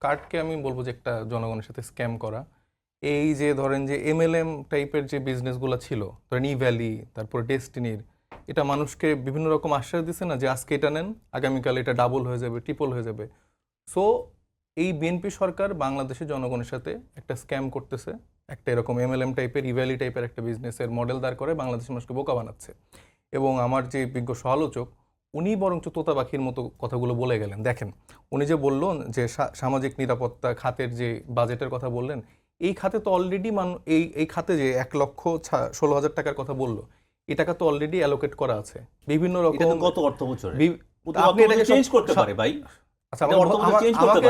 কার্ডকে আমি বলবো যে একটা জনগণের সাথে স্ক্যাম করা। এই যে ধরেন যে এমএলএম টাইপের যে বিজনেসগুলো ছিল, ধরেন ই ভ্যালি, তারপর ডেস্টিনির, এটা মানুষকে বিভিন্ন রকম আশ্বাস দিছে না যে আজকে এটা নেন, আগামীকাল এটা ডাবল হয়ে যাবে, ট্রিপল হয়ে যাবে। সো এই বিএনপি সরকার বাংলাদেশের জনগণের সাথে একটা স্ক্যাম করতেছে, একটা এরকম এমএলএম টাইপের, ই ভ্যালি টাইপের একটা বিজনেসের মডেল দাঁড় করে বাংলাদেশের মানুষকে বোকা বানাচ্ছে। এবং আমার যে বিজ্ঞ সমালোচক, উনি বরঞ্চ তোতা পাখির মতো কথাগুলো বলে গেলেন। দেখেন, উনি যে বললেন যে সামাজিক নিরাপত্তা খাতের যে বাজেটের কথা বললেন, এই খাতে তো অলরেডি এই খাতে যে 1,16,000 টাকার কথা বললো, এই টাকা তো অলরেডি অ্যালোকেট করা আছে বিভিন্ন রকম। কত অর্থ বছরে আপনি এটাকে চেঞ্জ করতে পারে ভাই। আচ্ছা,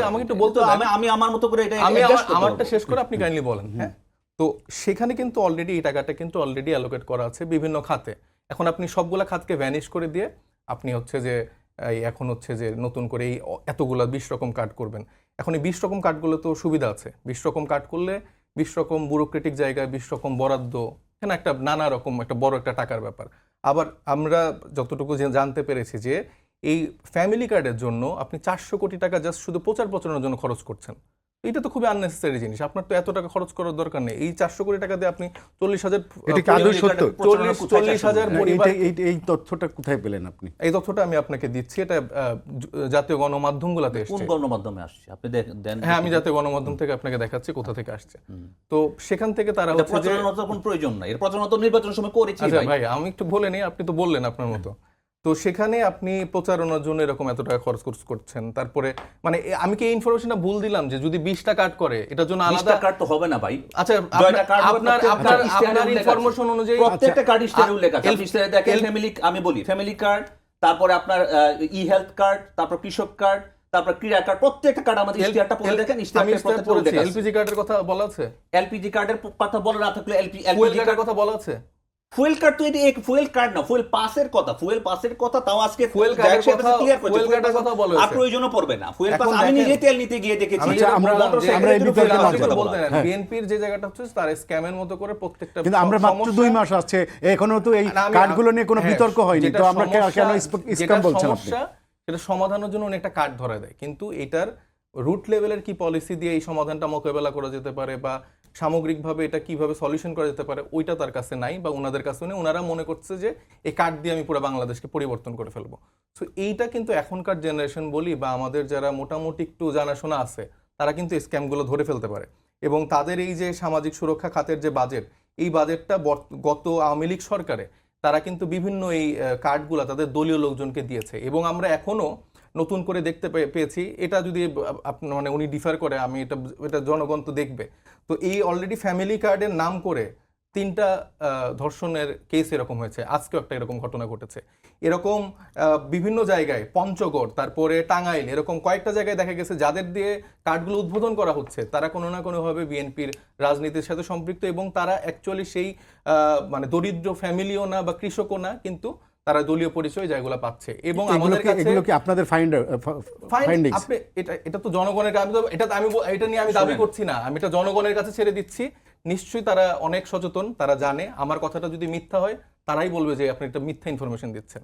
আমাকে একটু বলতে দেন। আমি আমার মতো করে এটা আমারটা শেষ করে আপনি কাইন্ডলি বলেন। হ্যাঁ, তো সেখানে কিন্তু অলরেডি এই টাকাটা কিন্তু অলরেডি অ্যালোকেট করা আছে বিভিন্ন খাতে। এখন আপনি সবগুলা খাতকে ভ্যানিশ করে দিয়ে আপনি হচ্ছে যে এখন হচ্ছে যে নতুন করে এই এতগুলা 20 রকম কার্ড করবেন। এখন এই 20 রকম কার্ডগুলো তো সুবিধা আছে। 20 রকম কার্ড করলে 20 রকম ব্যুরোক্রেটিক জায়গায় 20 রকম বরাদ্দ, এখানে একটা নানা রকম একটা বড় একটা টাকার ব্যাপার। আবার আমরা যতটুকু জানতে পেরেছি যে এই ফ্যামিলি কার্ডের জন্য আপনি 400 কোটি টাকা জাস্ট শুধু প্রচার প্রচারণার জন্য খরচ করছেন। এটা তো খুবই আননেসেসারি জিনিস। আপনার তো এত টাকা খরচ করার দরকার নেই। এই 400 কোটি টাকা দিয়ে আপনি 40,000 এই তথ্যটা কোথায় পেলেন আপনি? এই তথ্যটা আমি আপনাকে দিচ্ছি। এটা জাতীয় গণমাধ্যমগুলোতে এসেছে। কোন গণমাধ্যমে আসছে আপনি দেন? হ্যাঁ, আমি জাতীয় গণমাধ্যম থেকে আপনাকে দেখাচ্ছি কোথা থেকে আসছে। তো সেখান থেকে তারা হচ্ছে যে প্রচারণার কোনো প্রয়োজন নাই, এর প্রচারণা তো নির্বাচনের সময় করেছি ভাই। আমি একটু বলে নেই, আপনি তো বললেন আপনার মতো। তো সেখানে আপনি প্রচারণার জন্য এরকম এত টাকা খরচ করছেন। তারপরে মানে আমি কি এই ইনফরমেশনটা ভুল দিলাম যে যদি 20টা কার্ড করে এটার জন্য আলাদা কার্ড তো হবে না ভাই? আচ্ছা, আপনার ইনফরমেশন অনুযায়ী প্রত্যেকটা কার্ড স্ট্যান্ডে উল্লেখ আছে। আপনি দেখেন ফ্যামিলি, আমি বলি ফ্যামিলি কার্ড, তারপরে আপনার ই হেলথ কার্ড, তারপর কৃষক কার্ড, তারপর ক্রীড়া কার্ড, প্রত্যেকটা কার্ড আমাদের ইস্তেহারটা পড়ে দেখেন। এলপিজি কার্ডের কথা বলা আছে? এলপিজি কার্ডের কথা বলা না থাকলে এলপিজি কার্ডের কথা বলা আছে? ফুয়েল কার্ড তো এটা ফুয়েল কার্ড না, ফুয়েল পাসের কথা। ফুয়েল পাসের কথা তাও আজকে ফুয়েল কার্ডের কথা ক্লিয়ার করতে, ফুয়েল কার্ডের কথা বলা আছে। আর প্রয়োজনও পড়বে না ফুয়েল পাস। আমি নিজে তেল নিতে গিয়ে দেখেছি আমরা এই বিতর্কে বলতে না। বিএনপির যে জায়গাটা হচ্ছে তার স্ক্যামের মতো করে প্রত্যেকটা, কিন্তু আমরা মাত্র 2 মাস আছে, এখনো তো এই কার্ডগুলো নিয়ে কোনো বিতর্ক হয়নি। তো আমরা কেন স্ক্যাম বলছেন আপনি? সেটা সমাধানের জন্য একটা কার্ড ধরা দেয়, কিন্তু এটার রুট লেভেলের কি পলিসি দিয়ে এই সমাধানটা মোকাবেলা করা যেতে পারে বা সামগ্রিকভাবে এটা কিভাবে সলিউশন করা যেতে পারে, ওইটা তার কাছে নাই বা ওনাদের কাছে নেই। ওনারা মনে করছে যে এই কার্ড দিয়ে আমি পুরো বাংলাদেশকে পরিবর্তন করে ফেলবো। সো এইটা কিন্তু এখনকার জেনারেশন বলি বা আমাদের যারা মোটামুটি একটু জানাশোনা আছে, তারা কিন্তু এই স্ক্যামগুলো ধরে ফেলতে পারে। এবং তাদের এই যে সামাজিক সুরক্ষা খাতের যে বাজেট, এই বাজেটটা গত আওয়ামী লীগ সরকারে তারা কিন্তু বিভিন্ন এই কার্ডগুলো তাদের দলীয় লোকজনকে দিয়েছে। এবং আমরা এখনও নতুন করে দেখতে পেয়েছি, এটা যদি মানে উনি ডিফার করে, আমি এটা জনগণ তো দেখবে। তো এই অলরেডি ফ্যামিলি কার্ডের নাম করে 3টা ধর্ষণের কেস এরকম হয়েছে। আজকেও একটা এরকম ঘটনা ঘটেছে। এরকম বিভিন্ন জায়গায়, পঞ্চগড়, তারপরে টাঙ্গাইল, এরকম কয়েকটা জায়গায় দেখা গেছে যাদের দিয়ে কার্ডগুলো উদ্বোধন করা হচ্ছে তারা কোনো না কোনোভাবে বিএনপির রাজনীতির সাথে সম্পৃক্ত। এবং তারা অ্যাকচুয়ালি সেই মানে দরিদ্র ফ্যামিলিও না বা কৃষকও না, কিন্তু তারা দলীয় পরিচয় যেগুলো পাচ্ছে। এবং আমাদের কাছে এগুলো কি আপনাদের ফাইন্ডিংস? আপনি এটা তো জনগণের কাছে, এটা নিয়ে আমি দাবি করছি না, আমি এটা জনগণের কাছে ছেড়ে দিচ্ছি। নিশ্চয়ই তারা অনেক সচেতন, তারা জানে। আমার কথাটা যদি মিথ্যা হয় তারাই বলবে যে আপনি একটা মিথ্যা ইনফরমেশন দিচ্ছেন।